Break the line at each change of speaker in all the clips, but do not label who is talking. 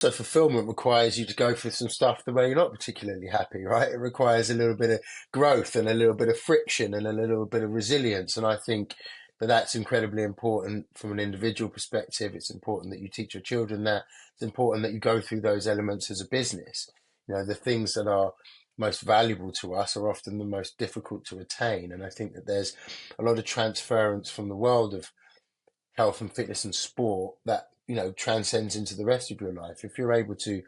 So fulfillment requires you to go through some stuff the way you're not particularly happy, right? It requires a little bit of growth and a little bit of friction and a little bit of resilience. And I think that that's incredibly important from an individual perspective. It's important that you teach your children that. It's important that you go through those elements as a business. The things that are most valuable to us are often the most difficult to attain. And I think that there's a lot of transference from the world of health and fitness and sport that transcends into the rest of your life. If you're able to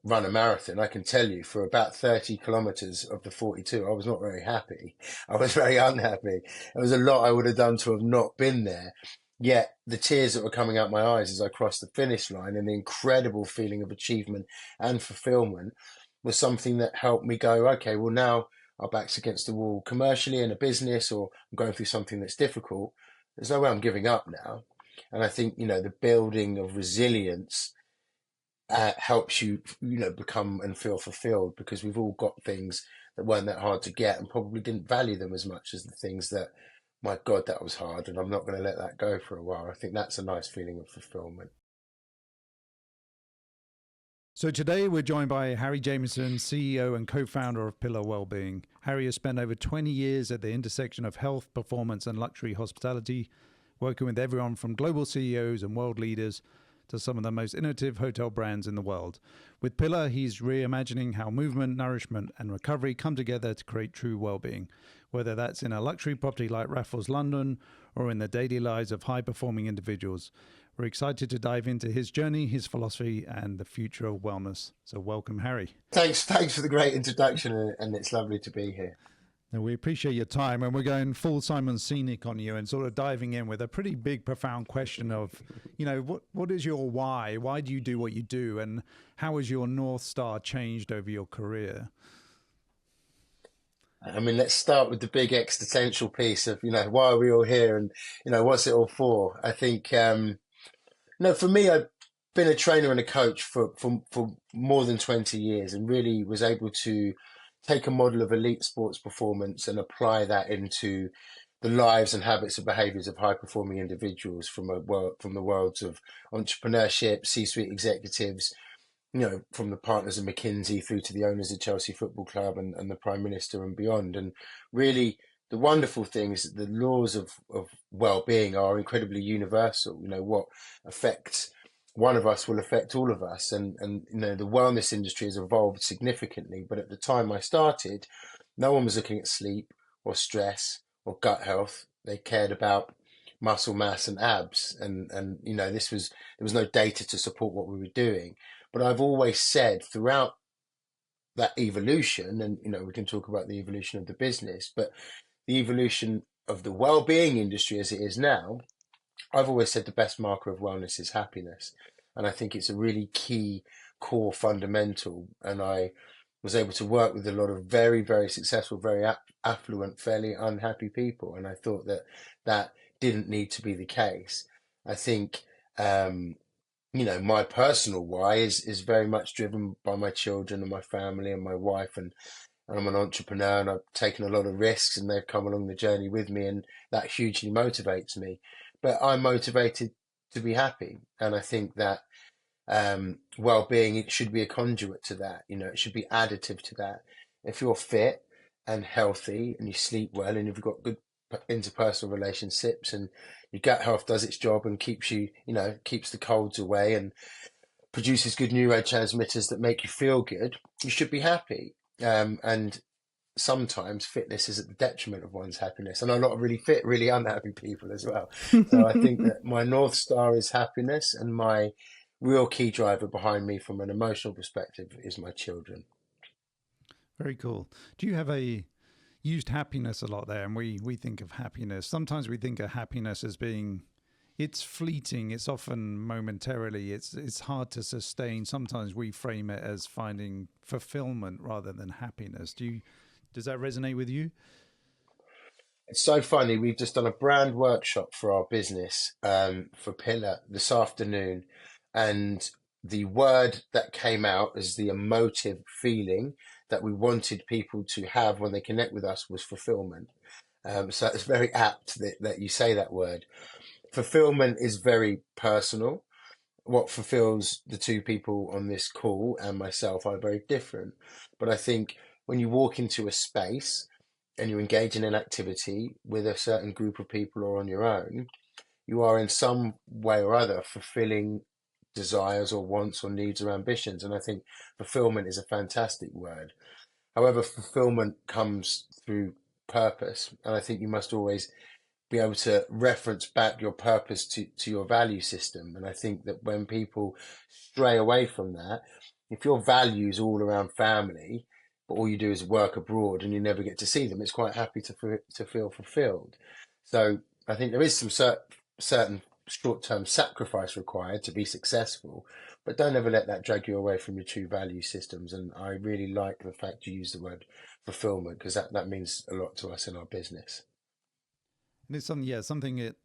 run a marathon, I can tell you for about 30 kilometers of the 42, I was not very happy. I was very unhappy. There was a lot I would have done to have not been there. Yet the tears that were coming out my eyes as I crossed the finish line and the incredible feeling of achievement and fulfillment was something that helped me go, okay, well, now our back's against the wall commercially in a business, or I'm going through something that's difficult. There's no way I'm giving up now. And I think, the building of resilience helps you, become and feel fulfilled, because we've all got things that weren't that hard to get and probably didn't value them as much as the things that, my God, that was hard and I'm not going to let that go for a while. I think that's a nice feeling of fulfillment.
So today we're joined by Harry Jameson, CEO and co-founder of Pillar Wellbeing. Harry has spent over 20 years at the intersection of health, performance and luxury hospitality, working with everyone from global CEOs and world leaders to some of the most innovative hotel brands in the world. With Pillar, he's reimagining how movement, nourishment and recovery come together to create true well-being, whether that's in a luxury property like Raffles London or in the daily lives of high-performing individuals. We're excited to dive into his journey, his philosophy and the future of wellness. So welcome, Harry.
Thanks for the great introduction, and it's lovely to be here.
Now, we appreciate your time, and we're going full Simon Sinek on you and sort of diving in with a pretty big, profound question of, what is your why? Why do you do what you do? And how has your North Star changed over your career?
I mean, let's start with the big existential piece of, why are we all here and, what's it all for? I think, for me, I've been a trainer and a coach for more than 20 years and really was able to take a model of elite sports performance and apply that into the lives and habits and behaviors of high performing individuals from the worlds of entrepreneurship, C-suite executives, from the partners of McKinsey through to the owners of Chelsea Football Club and the Prime Minister and beyond. And really, the wonderful thing is that the laws of well-being are incredibly universal. What affects one of us will affect all of us. And the wellness industry has evolved significantly. But at the time I started, no one was looking at sleep or stress or gut health. They cared about muscle mass and abs. And there was no data to support what we were doing. But I've always said throughout that evolution, and we can talk about the evolution of the business, but the evolution of the well-being industry as it is now, I've always said the best marker of wellness is happiness. And I think it's a really key core fundamental. And I was able to work with a lot of very, very successful, very affluent, fairly unhappy people. And I thought that didn't need to be the case. I think, my personal why is very much driven by my children and my family and my wife. And I'm an entrepreneur and I've taken a lot of risks and they've come along the journey with me, and that hugely motivates me. But I'm motivated to be happy. And I think that well-being, it should be a conduit to that. It should be additive to that. If you're fit and healthy and you sleep well and you've got good interpersonal relationships and your gut health does its job and keeps you, keeps the colds away and produces good neurotransmitters that make you feel good, you should be happy. And sometimes fitness is at the detriment of one's happiness. And a lot of really fit, really unhappy people as well. So I think that my North Star is happiness, and my real key driver behind me from an emotional perspective is my children.
Very cool. Do you have used happiness a lot there? And we think of happiness. Sometimes we think of happiness as being, it's fleeting. It's often momentarily. It's hard to sustain. Sometimes we frame it as finding fulfillment rather than happiness. Does that resonate with you?
It's so funny. We've just done a brand workshop for our business for Pillar this afternoon. And the word that came out as the emotive feeling that we wanted people to have when they connect with us was fulfillment. So it's very apt that you say that word. Fulfillment is very personal. what fulfills the two people on this call and myself are very different. But I think when you walk into a space and you engage in an activity with a certain group of people or on your own, you are in some way or other fulfilling desires or wants or needs or ambitions. And I think fulfillment is a fantastic word. However, fulfillment comes through purpose. And I think you must always be able to reference back your purpose to your value system. And I think that when people stray away from that, if your values all around family, but all you do is work abroad and you never get to see them, it's quite happy to feel fulfilled. So I think there is some certain short-term sacrifice required to be successful, but don't ever let that drag you away from your true value systems. And I really like the fact you use the word fulfillment because that means a lot to us in our business.
And it's something, yeah, something it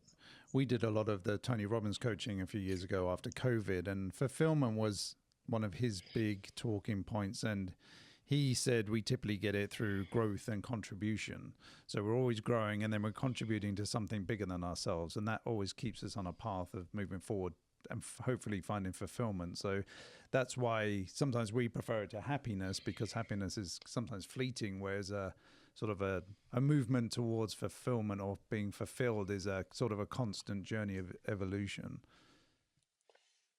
we did a lot of the Tony Robbins coaching a few years ago after COVID, and fulfillment was one of his big talking points. And he said we typically get it through growth and contribution. So we're always growing and then we're contributing to something bigger than ourselves. And that always keeps us on a path of moving forward and hopefully finding fulfillment. So that's why sometimes we prefer it to happiness, because happiness is sometimes fleeting, whereas a sort of a movement towards fulfillment or being fulfilled is a sort of a constant journey of evolution.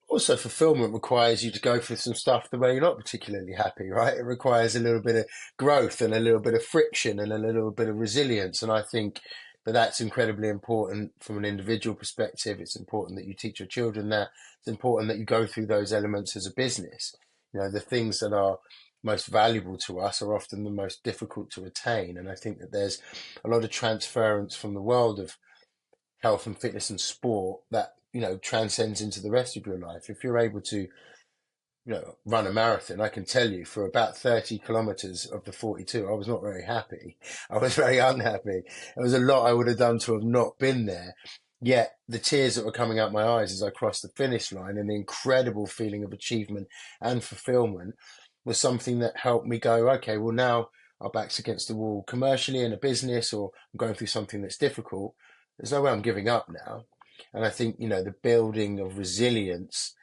Also, fulfillment requires you to go through some stuff the way you're not particularly happy, right? It requires a little bit of growth and a little bit of friction and a little bit of resilience. And I think that that's incredibly important from an individual perspective. It's important that you teach your children that. It's important that you go through those elements as a business. You know, the things that are most valuable to us are often the most difficult to attain. And I think that there's a lot of transference from the world of health and fitness and sport that transcends into the rest of your life. If you're able to run a marathon, I can tell you for about 30 kilometers of the 42 I was not very happy. I was very unhappy. There was a lot I would have done to have not been there, yet the tears that were coming out my eyes as I crossed the finish line and the incredible feeling of achievement and fulfillment was something that helped me go, okay, well, now our back's against the wall commercially in a business, or I'm going through something that's difficult. There's no way I'm giving up now. And I think, the building of resilience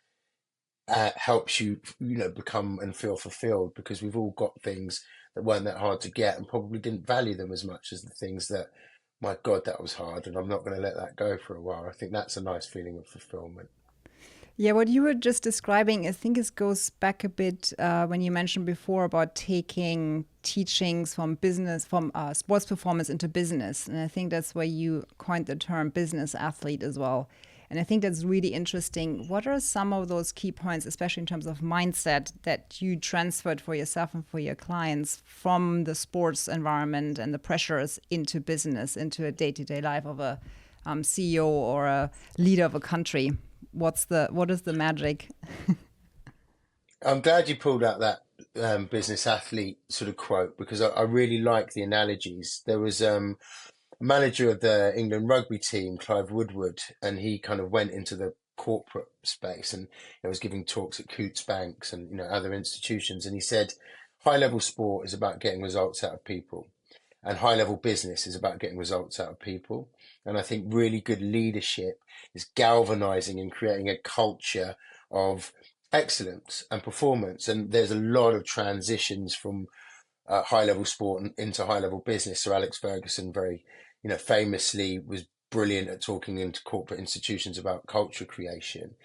helps you, become and feel fulfilled, because we've all got things that weren't that hard to get and probably didn't value them as much as the things that, my God, that was hard and I'm not going to let that go for a while. I think that's a nice feeling of fulfillment.
Yeah, what you were just describing, I think it goes back a bit when you mentioned before about taking teachings from business, from sports performance into business. And I think that's where you coined the term business athlete as well. And I think that's really interesting. What are some of those key points, especially in terms of mindset, that you transferred for yourself and for your clients from the sports environment and the pressures into business, into a day-to-day life of a CEO or a leader of a country? What is the magic?
I'm glad you pulled out that business athlete sort of quote, because I really like the analogies. There was a manager of the England rugby team, Clive Woodward, and he kind of went into the corporate space and was giving talks at Coutts Banks and other institutions, and he said high level sport is about getting results out of people, and high level business is about getting results out of people. And I think really good leadership is galvanizing and creating a culture of excellence and performance. And there's a lot of transitions from high level sport into high level business. So Alex Ferguson very, famously was brilliant at talking into corporate institutions about culture creation.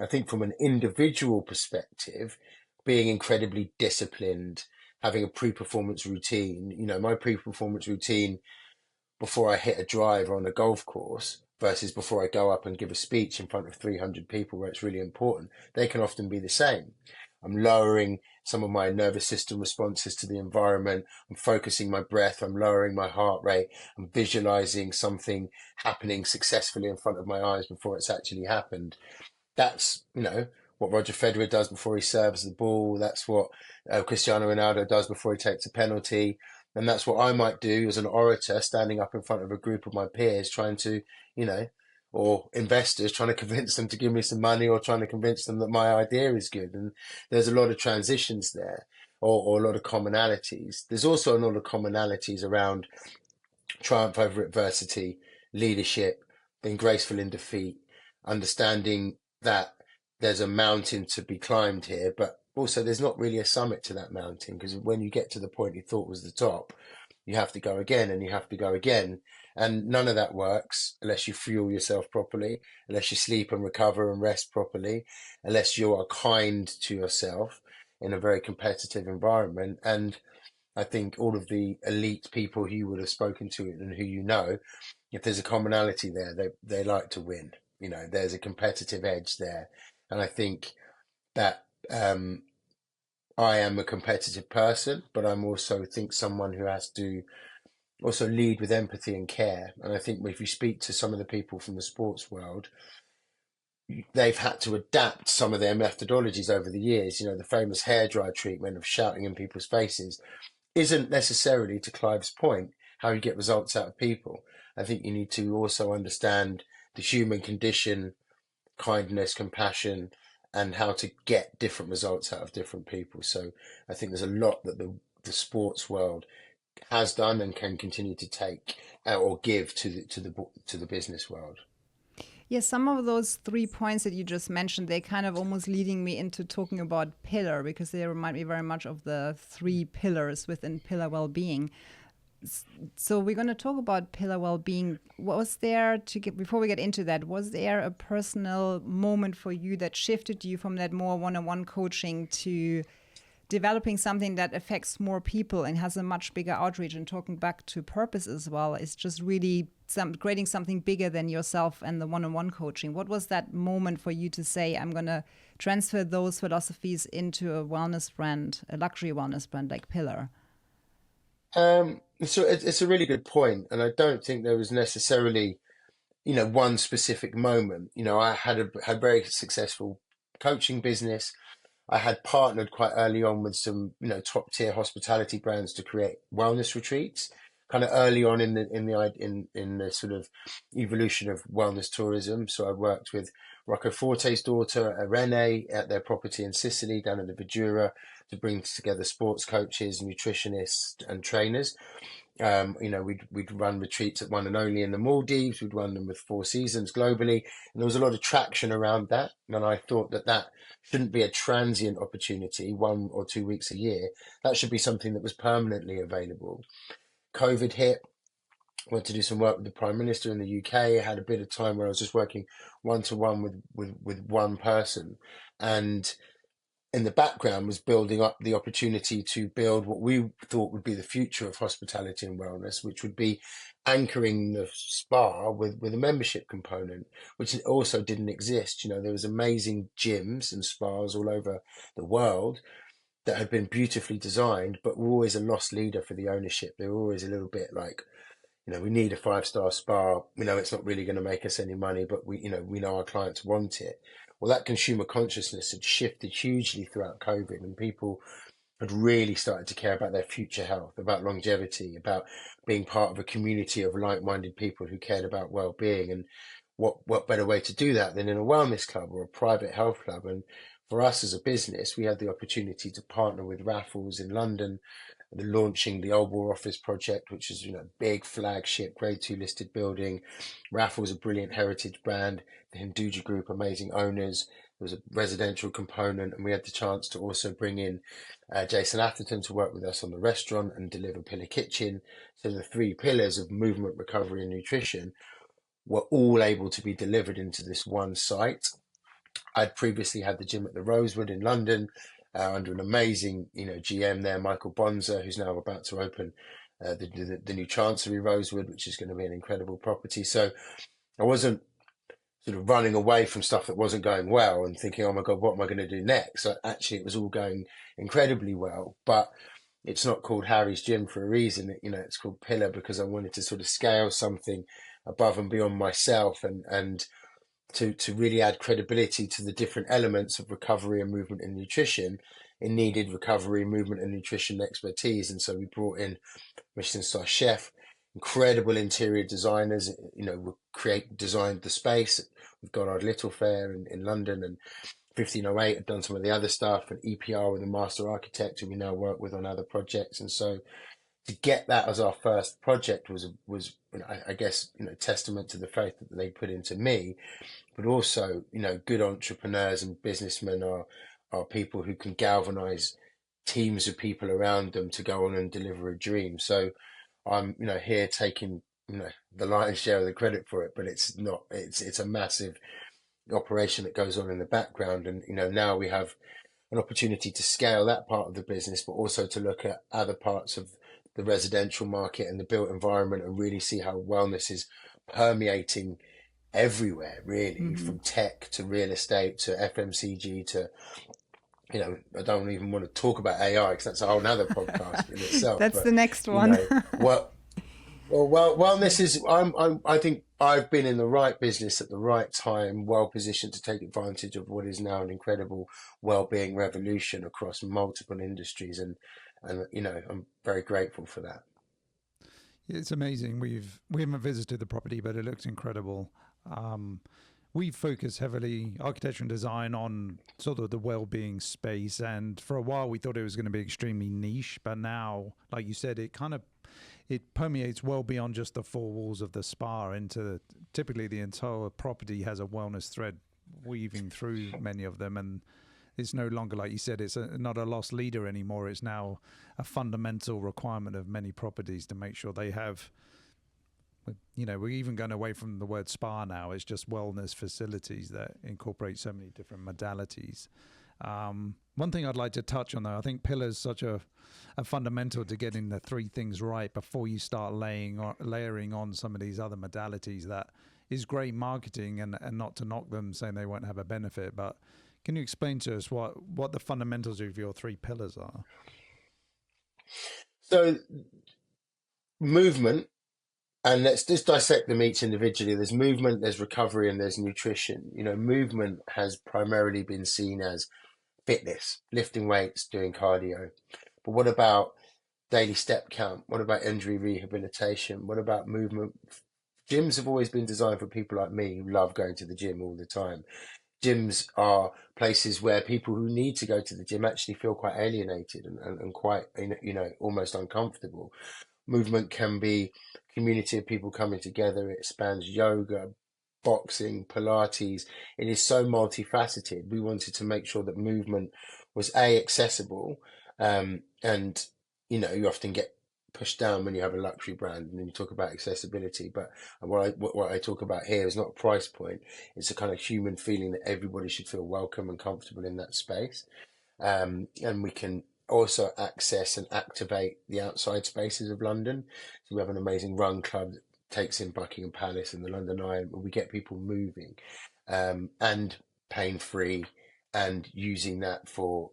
I think from an individual perspective, being incredibly disciplined, having a pre-performance routine, my pre-performance routine before I hit a drive on a golf course versus before I go up and give a speech in front of 300 people where it's really important, they can often be the same. I'm lowering some of my nervous system responses to the environment. I'm focusing my breath. I'm lowering my heart rate. I'm visualizing something happening successfully in front of my eyes before it's actually happened. That's, what Roger Federer does before he serves the ball. That's what Cristiano Ronaldo does before he takes a penalty. And that's what I might do as an orator, standing up in front of a group of my peers, trying to, or investors, trying to convince them to give me some money, or trying to convince them that my idea is good. And there's a lot of transitions there, or a lot of commonalities. There's also a lot of commonalities around triumph over adversity, leadership, being graceful in defeat, understanding that there's a mountain to be climbed here, but also there's not really a summit to that mountain, because when you get to the point you thought was the top, you have to go again and you have to go again. And none of that works unless you fuel yourself properly, unless you sleep and recover and rest properly, unless you are kind to yourself in a very competitive environment. And I think all of the elite people who you would have spoken to and who you know, if there's a commonality there, they like to win. There's a competitive edge there. And I think that I am a competitive person, but I'm also think someone who has to also lead with empathy and care. And I think if you speak to some of the people from the sports world, they've had to adapt some of their methodologies over the years. The famous hairdryer treatment of shouting in people's faces isn't necessarily, to Clive's point, how you get results out of people. I think you need to also understand the human condition, kindness, compassion, and how to get different results out of different people. So I think there's a lot that the sports world has done and can continue to take or give to the business world.
Yes, some of those 3 points that you just mentioned, they kind of almost leading me into talking about pillar, because they remind me very much of the 3 pillars within pillar well-being. So we're going to talk about pillar well-being. Was there, before we get into that, was there a personal moment for you that shifted you from that more one-on-one coaching to developing something that affects more people and has a much bigger outreach? And talking back to purpose as well, is just really creating something bigger than yourself and the one-on-one coaching. What was that moment for you to say, I'm going to transfer those philosophies into a wellness brand, a luxury wellness brand like Pillar?
So it's a really good point, and I don't think there was necessarily, one specific moment. I had very successful coaching business. I had partnered quite early on with some, top tier hospitality brands to create wellness retreats, kind of early on in the sort of evolution of wellness tourism. So I worked with Rocco Forte's daughter, Irene, at their property in Sicily down in the Vidura to bring together sports coaches, nutritionists, and trainers. We'd run retreats at One and Only in the Maldives. We'd run them with Four Seasons globally, and there was a lot of traction around that. And I thought that shouldn't be a transient opportunity, 1 or 2 weeks a year. That should be something that was permanently available. COVID hit. Went to do some work with the Prime Minister in the UK. I had a bit of time where I was just working one-to-one with one person, and in the background was building up the opportunity to build what we thought would be the future of hospitality and wellness, which would be anchoring the spa with a membership component, which also didn't exist. There was amazing gyms and spas all over the world that had been beautifully designed, but were always a lost leader for the ownership. They were always a little bit like, we need a 5-star spa. We know it's not really going to make us any money, but we know our clients want it. Well, that consumer consciousness had shifted hugely throughout COVID, and people had really started to care about their future health, about longevity, about being part of a community of like-minded people who cared about well-being. And what better way to do that than in a wellness club or a private health club? And for us as a business, we had the opportunity to partner with Raffles in London, launching the Old War Office project, which is big flagship grade 2 listed building. Raffles, a brilliant heritage brand. The Hinduja Group, amazing owners. There was a residential component, and we had the chance to also bring in Jason Atherton to work with us on the restaurant and deliver Pillar Kitchen. So the 3 pillars of movement, recovery, and nutrition were all able to be delivered into this one site. I'd previously had the gym at the Rosewood in London under an amazing, GM there, Michael Bonza, who's now about to open the new Chancery Rosewood, which is going to be an incredible property. So I wasn't sort of running away from stuff that wasn't going well and thinking, oh my God, what am I going to do next? So actually, it was all going incredibly well, but it's not called Harry's Gym for a reason. It's called Pillar because I wanted to sort of scale something above and beyond myself and to really add credibility to the different elements of recovery and movement and nutrition. It needed recovery, movement and nutrition expertise. And so we brought in Michelin star chef, incredible interior designers, designed the space. We've got our Little Fair in London, and 1508 have done some of the other stuff, and EPR with a master architect who we now work with on other projects. And so to get that as our first project was I guess testament to the faith that they put into me, but also good entrepreneurs and businessmen are people who can galvanize teams of people around them to go on and deliver a dream. So I'm here taking the lion's share of the credit for it, but it's not it's a massive operation that goes on in the background, and now we have an opportunity to scale that part of the business, but also to look at other parts of the residential market and the built environment and really see how wellness is permeating everywhere, really,
Hmm.
from tech to real estate to FMCG to, I don't even want to talk about AI because that's a whole nother podcast in itself.
That's
But,
the next
you
one.
know, what, wellness is, I think I've been in the right business at the right time, well positioned to take advantage of what is now an incredible well-being revolution across multiple industries. And I'm very grateful for that.
It's amazing. We haven't visited the property, but it looks incredible. We focus heavily architecture and design on sort of the well-being space, and for a while we thought it was going to be extremely niche, but now, like you said, it permeates well beyond just the four walls of the spa into typically the entire property has a wellness thread weaving through many of them, and it's no longer, like you said, it's not a lost leader anymore. It's now a fundamental requirement of many properties to make sure they have, we're even going away from the word spa now. It's just wellness facilities that incorporate so many different modalities. One thing I'd like to touch on, though, I think pillars such a fundamental to getting the three things right before you start layering on some of these other modalities. That is great marketing, and not to knock them saying they won't have a benefit, but can you explain to us what the fundamentals of your three pillars are?
So movement, and let's just dissect them each individually. There's movement, there's recovery, and there's nutrition. Movement has primarily been seen as fitness, lifting weights, doing cardio. But what about daily step count? What about injury rehabilitation? What about movement? Gyms have always been designed for people like me who love going to the gym all the time. Gyms are places where people who need to go to the gym actually feel quite alienated and quite, almost uncomfortable. Movement can be a community of people coming together. It spans yoga, boxing, Pilates. It is so multifaceted. We wanted to make sure that movement was accessible, and you often get pushed down when you have a luxury brand and then you talk about accessibility. But what I talk about here is not a price point. It's a kind of human feeling that everybody should feel welcome and comfortable in that space. And we can also access and activate the outside spaces of London. So we have an amazing run club that takes in Buckingham Palace and the London Eye, where we get people moving, and pain free, and using that for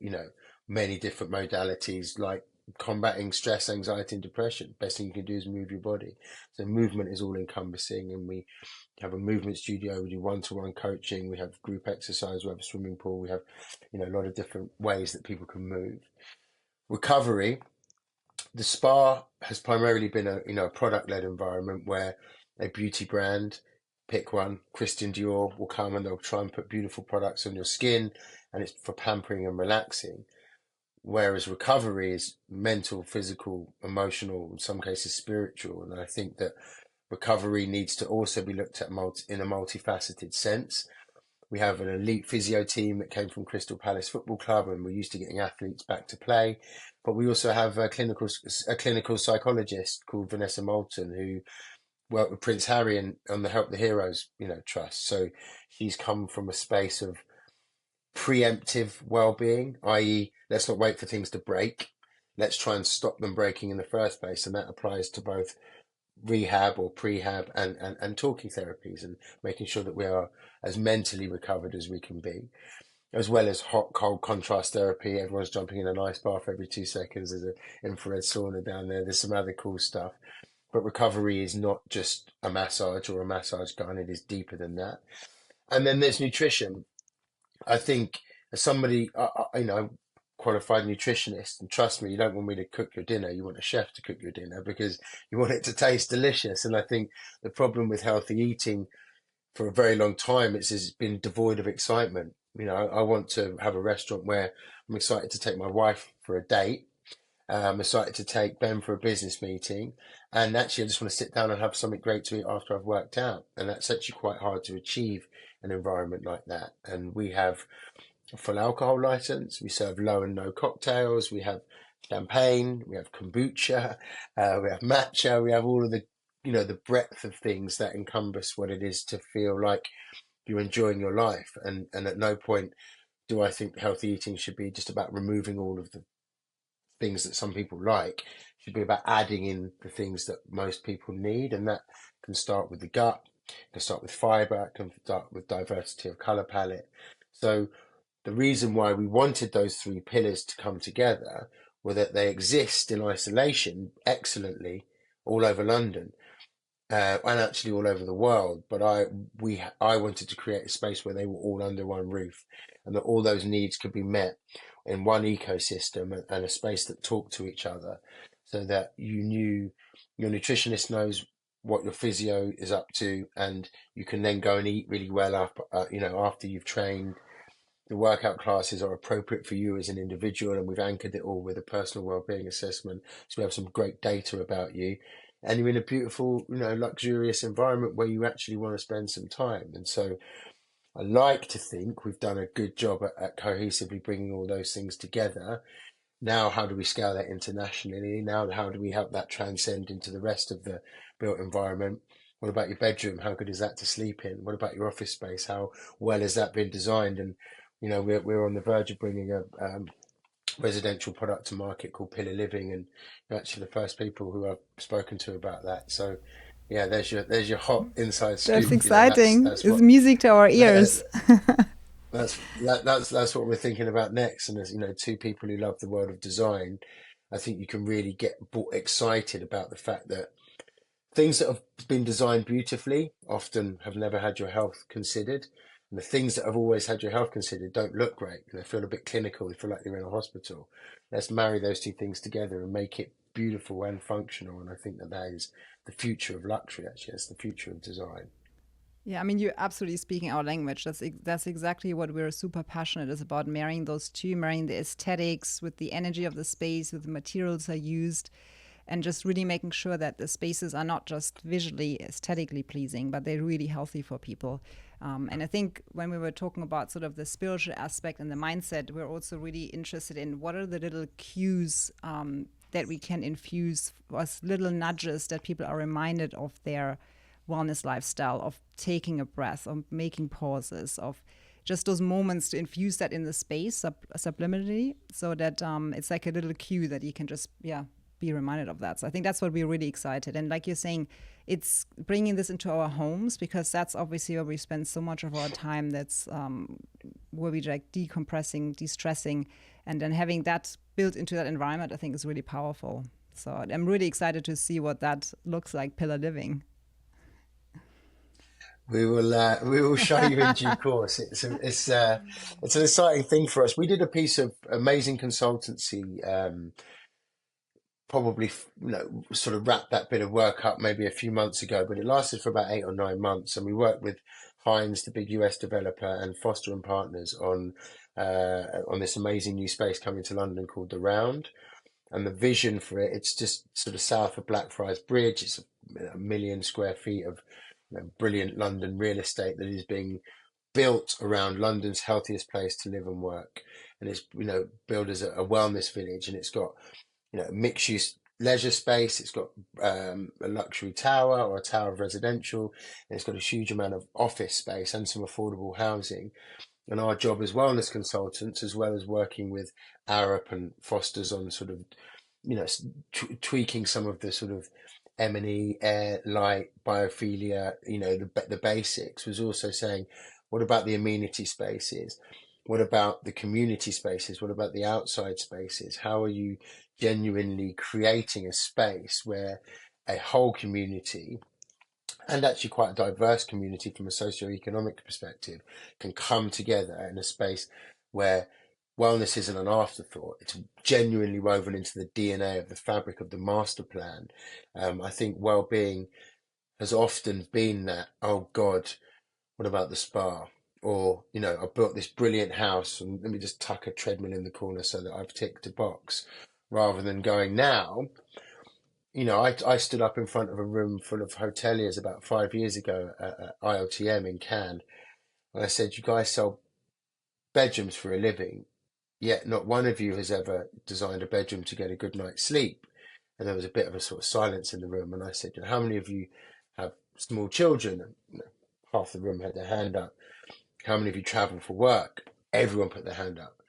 many different modalities like combating stress, anxiety, and depression. Best thing you can do is move your body. So movement is all encompassing, and we have a movement studio. We do one-to-one coaching. We have group exercise. We have a swimming pool. We have a lot of different ways that people can move. Recovery. The spa has primarily been a product-led environment where a beauty brand, pick one, Christian Dior, will come and they'll try and put beautiful products on your skin, and it's for pampering and relaxing. Whereas recovery is mental, physical, emotional, in some cases spiritual. And I think that recovery needs to also be looked at in a multifaceted sense. We have an elite physio team that came from Crystal Palace Football Club, and we're used to getting athletes back to play. But we also have a clinical psychologist called Vanessa Moulton, who worked with Prince Harry and on the Help the Heroes, trust. So she's come from a space of preemptive well-being, i.e., let's not wait for things to break. Let's try and stop them breaking in the first place, and that applies to both rehab or prehab and talking therapies, and making sure that we are as mentally recovered as we can be, as well as hot, cold contrast therapy. Everyone's jumping in an ice bath every 2 seconds. There's an infrared sauna down there. There's some other cool stuff. But recovery is not just a massage or a massage gun. It is deeper than that. And then there's nutrition. I think as somebody, qualified nutritionist, and trust me, you don't want me to cook your dinner. You want a chef to cook your dinner because you want it to taste delicious. And I think the problem with healthy eating for a very long time it's been devoid of excitement. I want to have a restaurant where I'm excited to take my wife for a date, I started to take Ben for a business meeting, and actually I just want to sit down and have something great to eat after I've worked out. And that's actually quite hard to achieve an environment like that. And we have a full alcohol license. We serve low and no cocktails. We have champagne. We have kombucha. We have matcha. We have all of the, the breadth of things that encompass what it is to feel like you're enjoying your life. And at no point do I think healthy eating should be just about removing all of the things that some people like. It should be about adding in the things that most people need. And that can start with the gut, can start with fiber, can start with diversity of color palette. So the reason why we wanted those three pillars to come together were that they exist in isolation excellently all over London, and actually all over the world. But I wanted to create a space where they were all under one roof, and that all those needs could be met in one ecosystem, and a space that talked to each other, so that you knew your nutritionist knows what your physio is up to, and you can then go and eat really well after you've trained. The workout classes are appropriate for you as an individual, and we've anchored it all with a personal well-being assessment. So we have some great data about you, and you're in a beautiful, luxurious environment where you actually want to spend some time. And so I like to think we've done a good job at cohesively bringing all those things together. Now, how do we scale that internationally? Now, how do we help that transcend into the rest of the built environment? What about your bedroom? How good is that to sleep in? What about your office space? How well has that been designed? And we're on the verge of bringing a residential product to market called Pillar Living, and you're actually the first people who I've spoken to about that. So, yeah, there's your hot inside
That's
scoop.
exciting.
That's
It's
what
music to our ears.
that's what we're thinking about next. And as two people who love the world of design, I think you can really get excited about the fact that things that have been designed beautifully often have never had your health considered. And the things that have always had your health considered don't look great. They feel a bit clinical. They feel like they're in a hospital. Let's marry those two things together and make it beautiful and functional. And I think that is the future of luxury, actually. It's the future of design.
Yeah, I mean, you're absolutely speaking our language. That's exactly what we're super passionate is about, marrying those two, marrying the aesthetics with the energy of the space, with the materials are used, and just really making sure that the spaces are not just visually, aesthetically pleasing, but they're really healthy for people. And I think when we were talking about sort of the spiritual aspect and the mindset, we're also really interested in what are the little cues that we can infuse as little nudges that people are reminded of their wellness lifestyle, of taking a breath, of making pauses, of just those moments to infuse that in the space subliminally, so that it's like a little cue that you can just, be reminded of that. So I think that's what we're really excited. And like you're saying, it's bringing this into our homes, because that's obviously where we spend so much of our time. That's where we like decompressing, de-stressing, and then having that built into that environment, I think is really powerful. So I'm really excited to see what that looks like, Pillar Living.
We will show you in due course. It's an exciting thing for us. We did a piece of amazing consultancy, probably sort of wrapped that bit of work up maybe a few months ago, but it lasted for about 8 or 9 months, and we worked with Hines, the big US developer, and Foster and Partners on this amazing new space coming to London called The Round. And the vision for it, it's just sort of south of Blackfriars Bridge. It's a million square feet of brilliant London real estate that is being built around London's healthiest place to live and work. And it's built as a wellness village, and it's got mixed use leisure space. It's got a luxury tower or a tower of residential, and it's got a huge amount of office space and some affordable housing. And our job as wellness consultants, as well as working with Arup and Foster's on sort of tweaking some of the sort of M&E, air, light, biophilia, the basics, was also saying, what about the amenity spaces? What about the community spaces? What about the outside spaces? How are you genuinely creating a space where a whole community, and actually quite a diverse community from a socio-economic perspective, can come together in a space where wellness isn't an afterthought? It's genuinely woven into the DNA of the fabric of the master plan. I think well-being has often been that, oh God, what about the spa? Or, I built this brilliant house and let me just tuck a treadmill in the corner so that I've ticked a box. rather than going now. I stood up in front of a room full of hoteliers about 5 years ago at ILTM in Cannes, and I said, "You guys sell bedrooms for a living, yet not one of you has ever designed a bedroom to get a good night's sleep." And there was a bit of a sort of silence in the room, and I said, "How many of you have small children?" And half the room had their hand up. "How many of you travel for work?" Everyone put their hand up.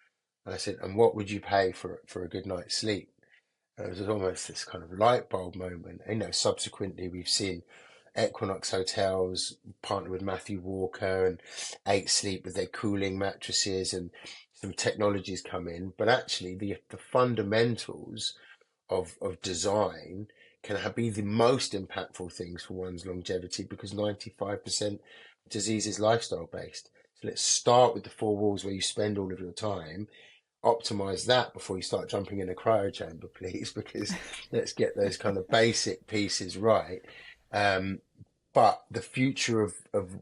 And I said, "And what would you pay for a good night's sleep?" And it was almost this kind of light bulb moment. Subsequently we've seen Equinox Hotels partner with Matthew Walker and 8 Sleep with their cooling mattresses, and some technologies come in. But actually the fundamentals of design can be the most impactful things for one's longevity, because 95% of disease is lifestyle based. So let's start with the 4 walls where you spend all of your time. Optimize that before you start jumping in a cryo chamber, please, because let's get those kind of basic pieces right. But the future of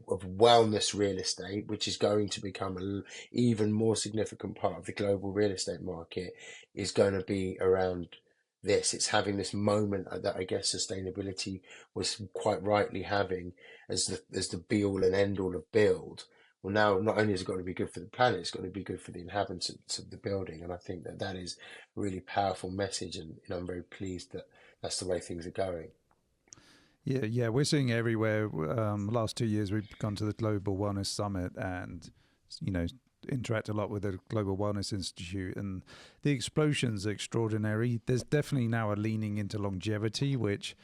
wellness real estate, which is going to become an even more significant part of the global real estate market, is going to be around this. It's having this moment that I guess sustainability was quite rightly having as the be all and end all of build. Well, now not only has it got to be good for the planet, it's got to be good for the inhabitants of the building. And I think that is a really powerful message. And I'm very pleased that that's the way things are going.
Yeah, we're seeing everywhere. Last 2 years, we've gone to the Global Wellness Summit and, interact a lot with the Global Wellness Institute, and the explosion's extraordinary. There's definitely now a leaning into longevity, which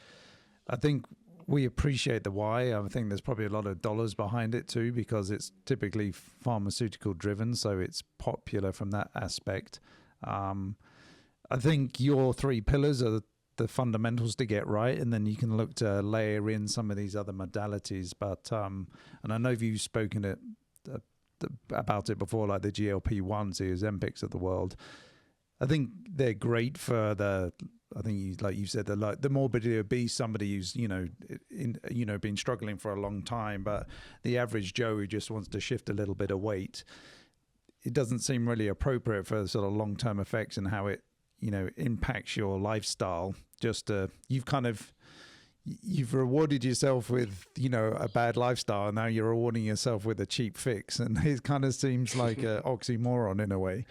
I think we appreciate the why. I think there's probably a lot of dollars behind it too, because it's typically pharmaceutical driven, so it's popular from that aspect. I think your 3 pillars are the fundamentals to get right, and then you can look to layer in some of these other modalities. But and I know you've spoken about it before, like the GLP-1s, the Ozempics of the world. I think they're great for I think like you said, the morbidly obese, somebody who's been struggling for a long time, but the average Joe who just wants to shift a little bit of weight, it doesn't seem really appropriate for sort of long-term effects and how it impacts your lifestyle. Just you've rewarded yourself with a bad lifestyle, and now you're rewarding yourself with a cheap fix, and it kind of seems like an oxymoron in a way.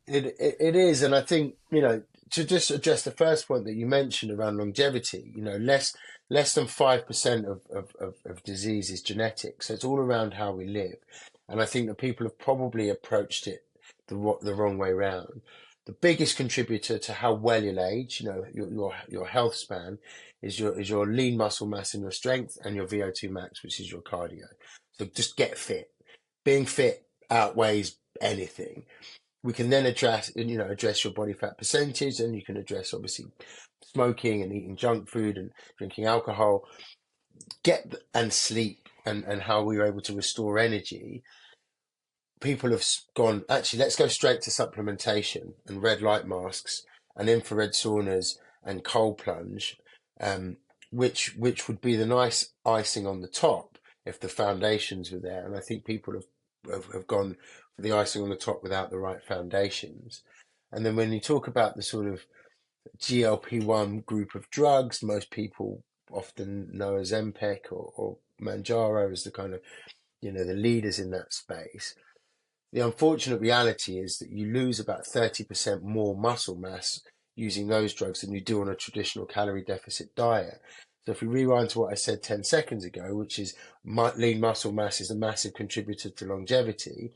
It is, and I think to just address the first point that you mentioned around longevity, less than 5% of disease is genetic, so it's all around how we live, and I think that people have probably approached it the wrong way round. The biggest contributor to how well you'll age, your health span, is your lean muscle mass and your strength, and your VO2 max, which is your cardio. So just get fit. Being fit outweighs anything. We can then address your body fat percentage, and you can address obviously smoking and eating junk food and drinking alcohol, and sleep, and how we are able to restore energy. People have gone, actually, let's go straight to supplementation and red light masks and infrared saunas and cold plunge, which would be the nice icing on the top if the foundations were there. And I think people have gone for the icing on the top without the right foundations. And then when you talk about the sort of GLP-1 group of drugs, most people often know as Ozempic or Manjaro as the kind of, the leaders in that space. The unfortunate reality is that you lose about 30% more muscle mass using those drugs than you do on a traditional calorie deficit diet. So if we rewind to what I said 10 seconds ago, which is lean muscle mass is a massive contributor to longevity,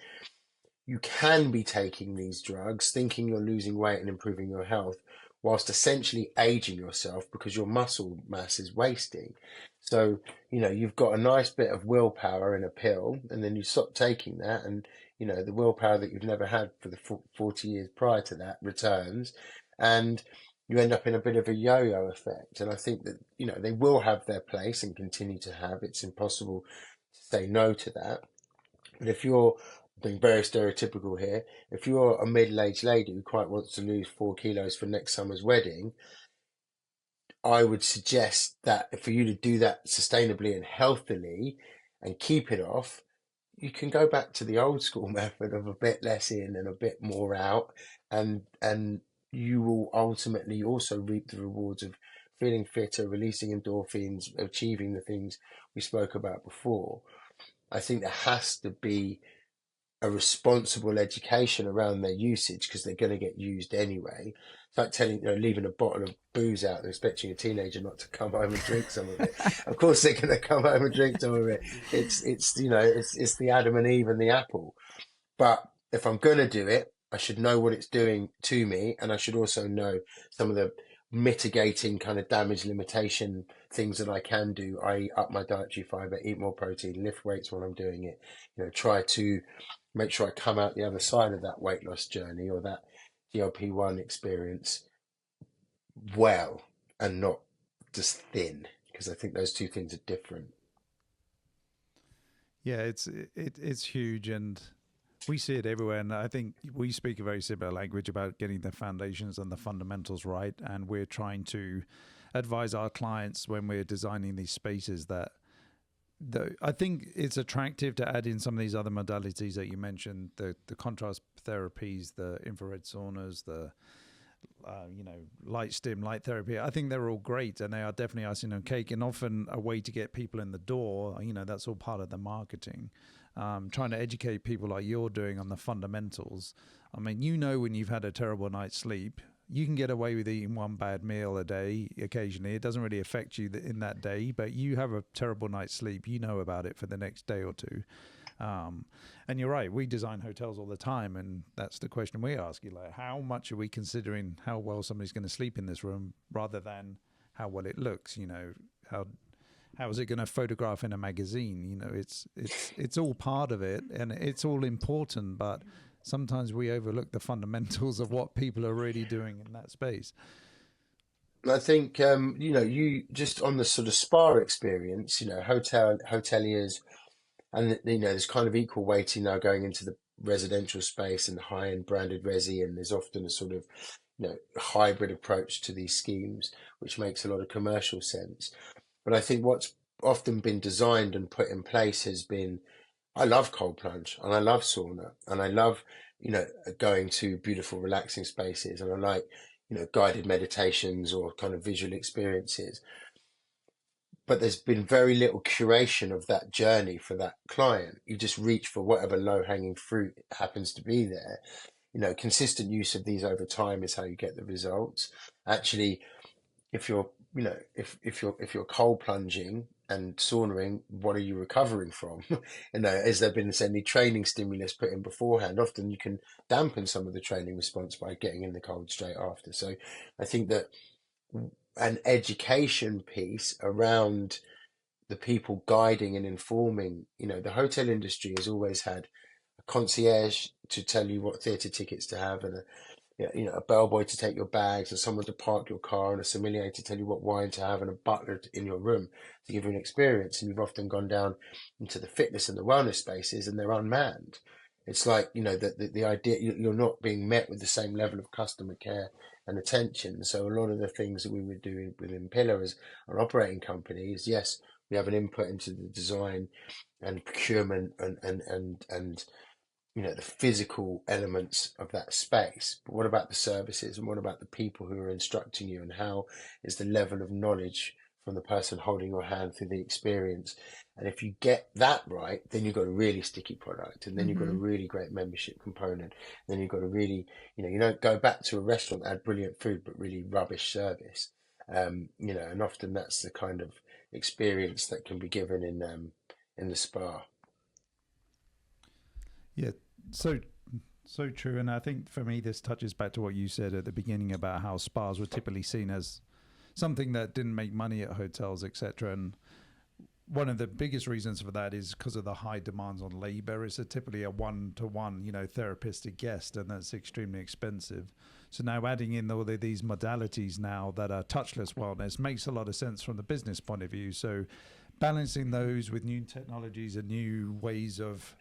you can be taking these drugs thinking you're losing weight and improving your health, whilst essentially aging yourself because your muscle mass is wasting. So, you've got a nice bit of willpower in a pill, and then you stop taking that, and the willpower that you've never had for the 40 years prior to that returns, and you end up in a bit of a yo-yo effect. And I think that, they will have their place and continue to have. It's impossible to say no to that. But if you're being very stereotypical here, if you're a middle-aged lady who quite wants to lose 4 kilos for next summer's wedding, I would suggest that for you to do that sustainably and healthily and keep it off, you can go back to the old school method of a bit less in and a bit more out, and you will ultimately also reap the rewards of feeling fitter, releasing endorphins, achieving the things we spoke about before. I think there has to be a responsible education around their usage because they're going to get used anyway. It's like leaving a bottle of booze out and expecting a teenager not to come home and drink some of it. Of course, they're going to come home and drink some of it. It's the Adam and Eve and the apple. But if I'm going to do it, I should know what it's doing to me, and I should also know some of the mitigating kind of damage limitation things that I can do, i.e. up my dietary fiber, eat more protein, lift weights while I'm doing it, try to make sure I come out the other side of that weight loss journey or that GLP-1 experience well and not just thin, because I think those two things are different.
Yeah, it's huge, and we see it everywhere, and I think we speak a very similar language about getting the foundations and the fundamentals right, and we're trying to advise our clients when we're designing these spaces that I think it's attractive to add in some of these other modalities that you mentioned, the contrast therapies, the infrared saunas, the light stim, light therapy. I think they're all great, and they are definitely icing on cake, and often a way to get people in the door. That's all part of the marketing. Trying to educate people like you're doing on the fundamentals. I mean, when you've had a terrible night's sleep, you can get away with eating one bad meal a day occasionally. It doesn't really affect you in that day, but you have a terrible night's sleep, you know about it for the next day or two. And you're right, we design hotels all the time, and that's the question we ask you, like, how much are we considering how well somebody's going to sleep in this room rather than how well it looks? How is it going to photograph in a magazine? It's all part of it, and it's all important, but sometimes we overlook the fundamentals of what people are really doing in that space.
I think, you just on the sort of spa experience, hoteliers, and, there's kind of equal weighting now going into the residential space and high-end branded resi, and there's often a sort of, hybrid approach to these schemes, which makes a lot of commercial sense. But I think what's often been designed and put in place has been, I love cold plunge and I love sauna and I love, going to beautiful relaxing spaces, and I like, guided meditations or kind of visual experiences. But there's been very little curation of that journey for that client. You just reach for whatever low-hanging fruit happens to be there. Consistent use of these over time is how you get the results. Actually, if you're if you're cold plunging and saunaing, what are you recovering from? Has there been any training stimulus put in beforehand? Often you can dampen some of the training response by getting in the cold straight after. So I think that an education piece around the people guiding and informing, the hotel industry has always had a concierge to tell you what theatre tickets to have, and a bellboy to take your bags, and someone to park your car, and a sommelier to tell you what wine to have, and a butler in your room to give you an experience. And you've often gone down into the fitness and the wellness spaces, and they're unmanned. It's like, the idea you're not being met with the same level of customer care and attention. So a lot of the things that we would do within Pillar as an operating company is, yes, we have an input into the design and procurement and the physical elements of that space. But what about the services, and what about the people who are instructing you, and how is the level of knowledge from the person holding your hand through the experience? And if you get that right, then you've got a really sticky product, and then you've got a really great membership component. Then you've got a really, you don't go back to a restaurant that had brilliant food but really rubbish service. And often that's the kind of experience that can be given in the spa.
Yeah, so true. And I think for me, this touches back to what you said at the beginning about how spas were typically seen as something that didn't make money at hotels, etc. And one of the biggest reasons for that is because of the high demands on labor. It's typically a one-to-one, therapist to guest, and that's extremely expensive. So now adding in all of these modalities now that are touchless wellness makes a lot of sense from the business point of view. So balancing those with new technologies and new ways of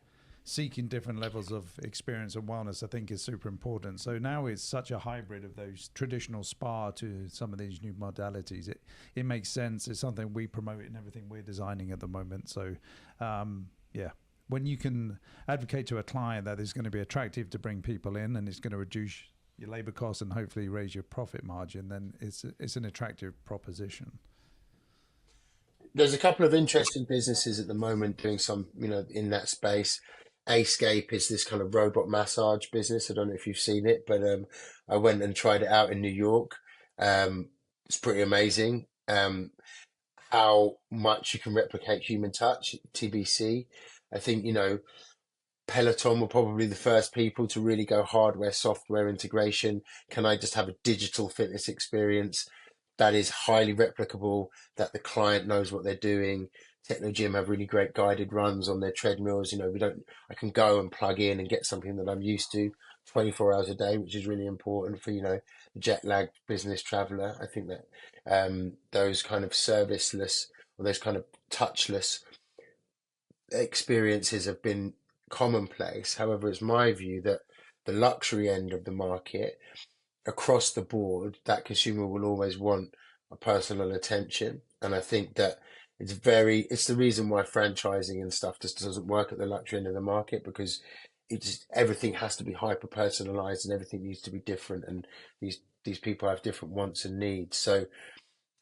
seeking different levels of experience and wellness, I think, is super important. So now it's such a hybrid of those traditional spa to some of these new modalities. It makes sense. It's something we promote in everything we're designing at the moment. So, when you can advocate to a client that it's going to be attractive to bring people in and it's going to reduce your labor costs and hopefully raise your profit margin, then it's an attractive proposition.
There's a couple of interesting businesses at the moment doing some, in that space. Ascape is this kind of robot massage business. I don't know if you've seen it, but I went and tried it out in New York. It's pretty amazing. How much you can replicate human touch, TBC. I think, Peloton were probably the first people to really go hardware, software integration. Can I just have a digital fitness experience that is highly replicable, that the client knows what they're doing? Technogym have really great guided runs on their treadmills. I can go and plug in and get something that I'm used to 24 hours a day, which is really important for, the jet lagged business traveler. I think that those kind of serviceless or those kind of touchless experiences have been commonplace. However, it's my view that the luxury end of the market, across the board, that consumer will always want a personal attention. And I think that it's the reason why franchising and stuff just doesn't work at the luxury end of the market, because everything has to be hyper personalized and everything needs to be different. And these people have different wants and needs. So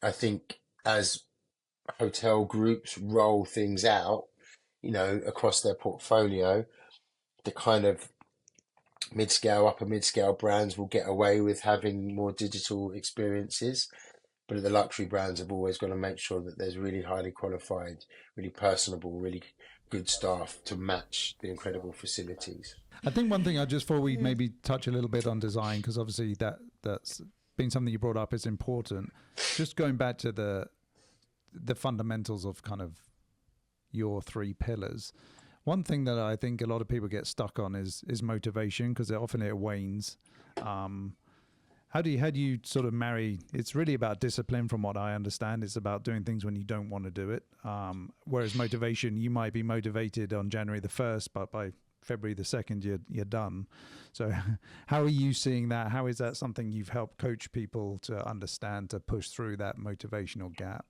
I think as hotel groups roll things out, across their portfolio, the kind of upper mid-scale brands will get away with having more digital experiences. But the luxury brands have always got to make sure that there's really highly qualified, really personable, really good staff to match the incredible facilities.
I think one thing before we maybe touch a little bit on design, because obviously that's been something you brought up is important. Just going back to the fundamentals of kind of your three pillars. One thing that I think a lot of people get stuck on is motivation, because often it wanes. How do you sort of marry? It's really about discipline, from what I understand. It's about doing things when you don't want to do it. Whereas motivation, you might be motivated on January the 1st, but by February the 2nd, you're done. So how are you seeing that? How is that something you've helped coach people to understand, to push through that motivational gap?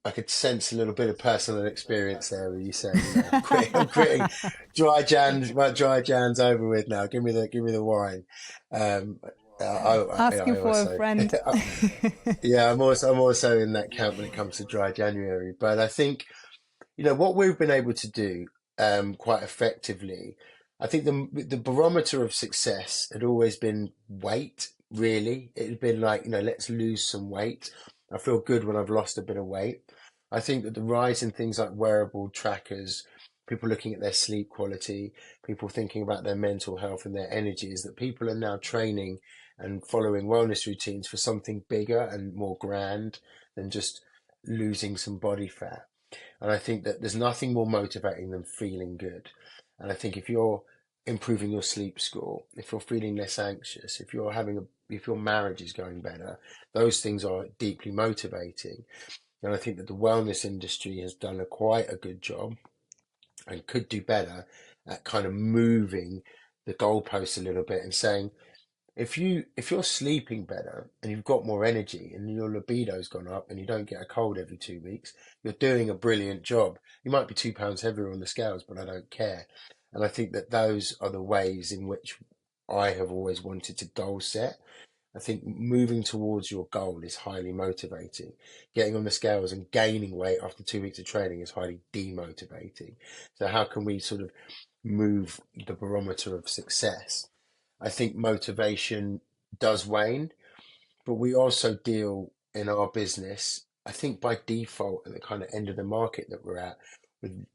I could sense a little bit of personal experience there with you saying, I'm quitting. Dry Jan's over with now. Give me the wine.
Asking for a friend.
Yeah, I'm also in that camp when it comes to dry January. But I think, what we've been able to do quite effectively, I think the barometer of success had always been weight, really. It had been like, let's lose some weight. I feel good when I've lost a bit of weight. I think that the rise in things like wearable trackers, people looking at their sleep quality, people thinking about their mental health and their energy, is that people are now training and following wellness routines for something bigger and more grand than just losing some body fat. And I think that there's nothing more motivating than feeling good. And I think if you're improving your sleep score, if you're feeling less anxious, if your marriage is going better, those things are deeply motivating. And I think that the wellness industry has done quite a good job and could do better at kind of moving the goalposts a little bit and saying, if you're sleeping better and you've got more energy and your libido's gone up and you don't get a cold every 2 weeks, you're doing a brilliant job. You might be 2 pounds heavier on the scales, but I don't care. And I think that those are the ways in which I have always wanted to goal set. I think moving towards your goal is highly motivating. Getting on the scales and gaining weight after 2 weeks of training is highly demotivating. So how can we sort of move the barometer of success? I think motivation does wane, but we also deal in our business, I think by default at the kind of end of the market that we're at, with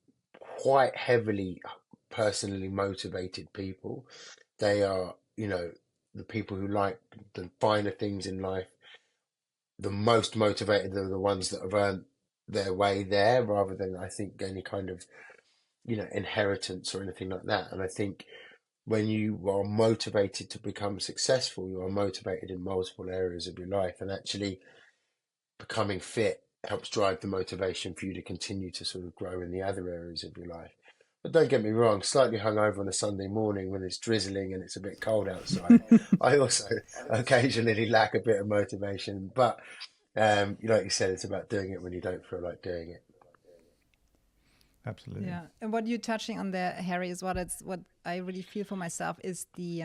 quite heavily personally motivated people. They are, the people who like the finer things in life. The most motivated are the ones that have earned their way there, rather than, I think, any kind of, inheritance or anything like that. And I think when you are motivated to become successful, you are motivated in multiple areas of your life, and actually becoming fit helps drive the motivation for you to continue to sort of grow in the other areas of your life. But don't get me wrong, slightly hungover on a Sunday morning when it's drizzling and it's a bit cold outside, I also occasionally lack a bit of motivation. But like you said, it's about doing it when you don't feel like doing it.
Absolutely.
Yeah, and what you're touching on there, Harry, is what I really feel for myself is the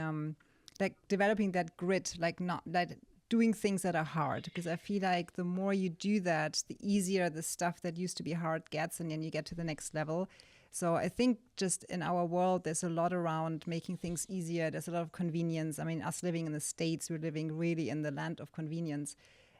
like developing that grit, like not like doing things that are hard, because I feel like the more you do that, the easier the stuff that used to be hard gets, and then you get to the next level. So I think just in our world, there's a lot around making things easier. There's a lot of convenience. I mean, us living in the States, we're living really in the land of convenience.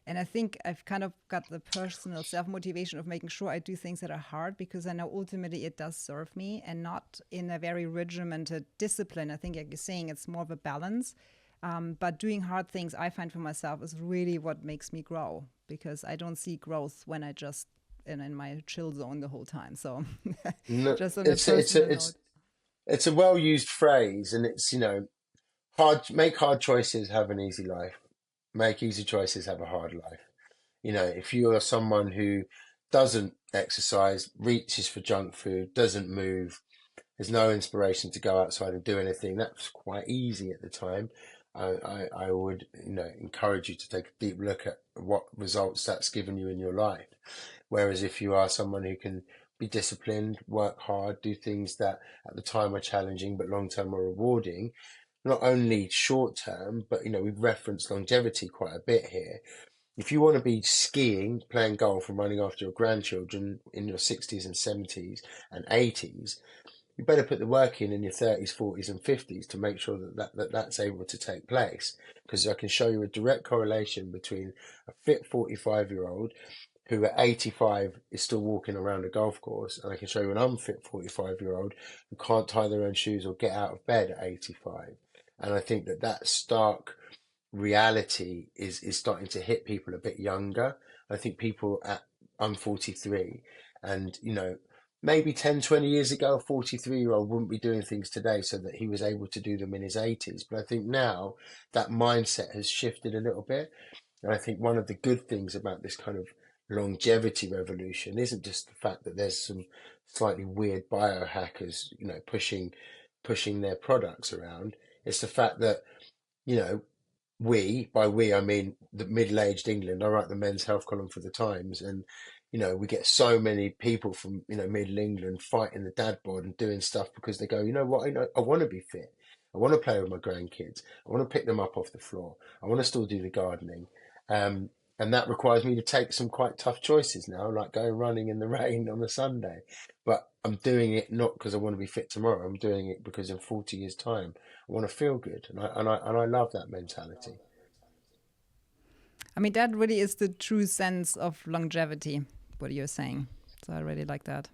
And I think I've kind of got the personal self motivation of making sure I do things that are hard, because I know ultimately it does serve me, and not in a very regimented discipline. I think, like you're saying, it's more of a balance. But doing hard things, I find for myself, is really what makes me grow, because I don't see growth when I just in my chill zone the whole time. So
No,
just on a
it's it's a,
personal
it's
note.
it's a well used phrase, and it's, hard. Make hard choices, have an easy life. Make easy choices, have a hard life. If you are someone who doesn't exercise, reaches for junk food, doesn't move, there's no inspiration to go outside and do anything. That's quite easy at the time. I would, encourage you to take a deep look at what results that's given you in your life. Whereas if you are someone who can be disciplined, work hard, do things that at the time are challenging but long term are rewarding, not only short term, but we've referenced longevity quite a bit here. If you want to be skiing, playing golf, and running after your grandchildren in your 60s and 70s and 80s, you better put the work in your 30s, 40s, and 50s to make sure that's able to take place. Because I can show you a direct correlation between a fit 45-year-old who at 85 is still walking around a golf course, and I can show you an unfit 45-year-old who can't tie their own shoes or get out of bed at 85. And I think that stark reality is starting to hit people a bit younger. I think people I'm 43, and maybe 10, 20 years ago, a 43-year-old wouldn't be doing things today so that he was able to do them in his 80s. But I think now that mindset has shifted a little bit. And I think one of the good things about this kind of longevity revolution isn't just the fact that there's some slightly weird biohackers, pushing their products around. It's the fact that, you know, by we, I mean the middle-aged England. I write the men's health column for the Times, and we get so many people from middle England fighting the dad bod and doing stuff because they go, what, I want to be fit. I want to play with my grandkids. I want to pick them up off the floor. I want to still do the gardening. And that requires me to take some quite tough choices now, like going running in the rain on a Sunday. But I'm doing it not because I want to be fit tomorrow. I'm doing it because in 40 years' time, I want to feel good. And I love that mentality.
I mean, that really is the true sense of longevity, what you're saying. So I really like that.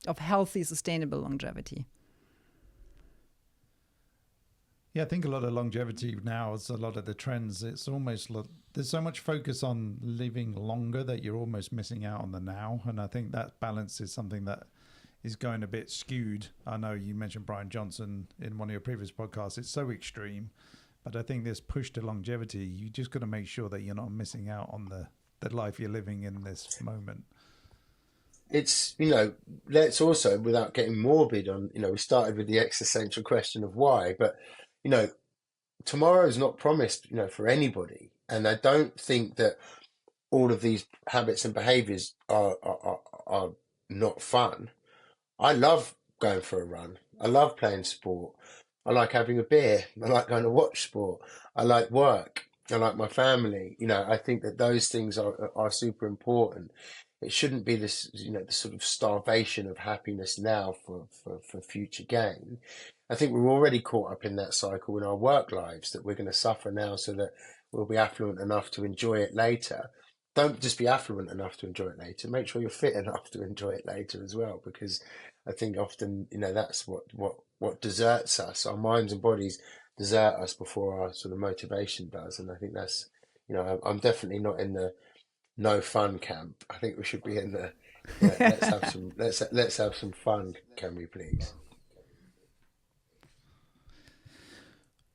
Of healthy, sustainable longevity.
Yeah, I think a lot of longevity now is a lot of the trends. It's almost there's so much focus on living longer that you're almost missing out on the now. And I think that balance is something that is going a bit skewed. I know you mentioned Brian Johnson in one of your previous podcasts. It's so extreme. But I think this push to longevity, you just got to make sure that you're not missing out on the life you're living in this moment.
It's, let's also, without getting morbid on, we started with the existential question of why, but, tomorrow is not promised, for anybody. And I don't think that all of these habits and behaviors are not fun. I love going for a run. I love playing sport. I like having a beer. I like going to watch sport. I like work. I like my family. I think that those things are super important. It shouldn't be this, the sort of starvation of happiness now for future gain. I think we're already caught up in that cycle in our work lives that we're going to suffer now so that we'll be affluent enough to enjoy it later. Don't just be affluent enough to enjoy it later. Make sure you're fit enough to enjoy it later as well, because I think often, that's what deserts us. Our minds and bodies desert us before our sort of motivation does. And I think that's, I'm definitely not in the no fun camp. I think we should be in the let's have some fun, can we please?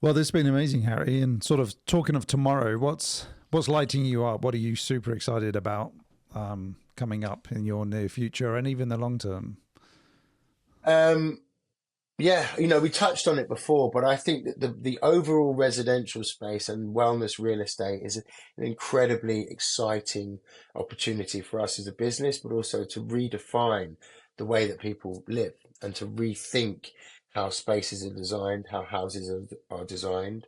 Well, this has been amazing, Harry. And sort of talking of tomorrow, what's lighting you up? What are you super excited about coming up in your near future and even the long term?
Yeah, we touched on it before, but I think that the overall residential space and wellness real estate is an incredibly exciting opportunity for us as a business, but also to redefine the way that people live, and to rethink how spaces are designed, how houses are designed.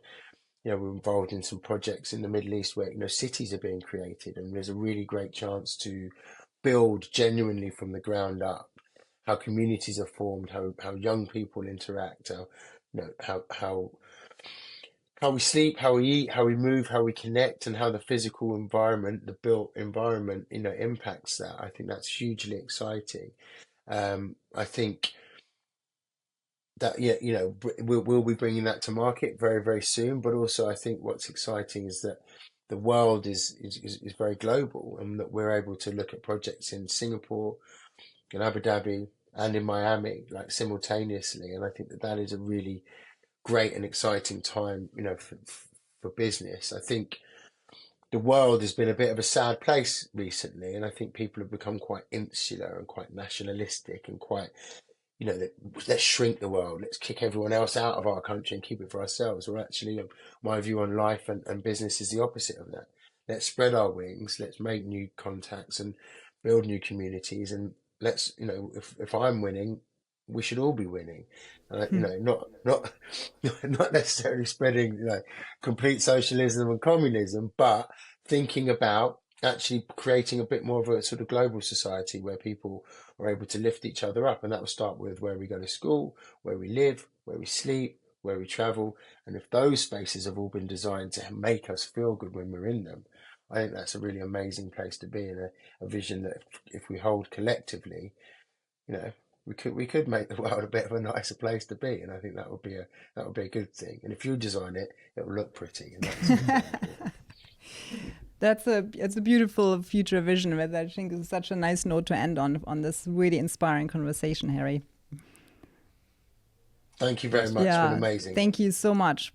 We're involved in some projects in the Middle East where, cities are being created, and there's a really great chance to build genuinely from the ground up how communities are formed, how young people interact, how we sleep, how we eat, how we move, how we connect, and how the physical environment, the built environment, impacts that. I think that's hugely exciting. I think that, we'll be bringing that to market very, very soon. But also, I think what's exciting is that the world is very global, and that we're able to look at projects in Singapore, in Abu Dhabi, and in Miami, like simultaneously. And I think that is a really great and exciting time, for business. I think the world has been a bit of a sad place recently, and I think people have become quite insular and quite nationalistic and quite, let's shrink the world, let's kick everyone else out of our country and keep it for ourselves. Or actually, my view on life and business is the opposite of that. Let's spread our wings, let's make new contacts and build new communities, and let's, if I'm winning, we should all be winning. Not necessarily spreading, complete socialism and communism, but thinking about actually creating a bit more of a sort of global society where people are able to lift each other up. And that will start with where we go to school, where we live, where we sleep, where we travel. And if those spaces have all been designed to make us feel good when we're in them, I think that's a really amazing place to be, and a vision that if we hold collectively, we could make the world a bit of a nicer place to be. And I think that would be a good thing. And if you design it, it will look pretty. And
that's it's a beautiful future vision, that I think is such a nice note to end on this really inspiring conversation, Harry.
Thank you very much. It's been amazing.
Thank you so much.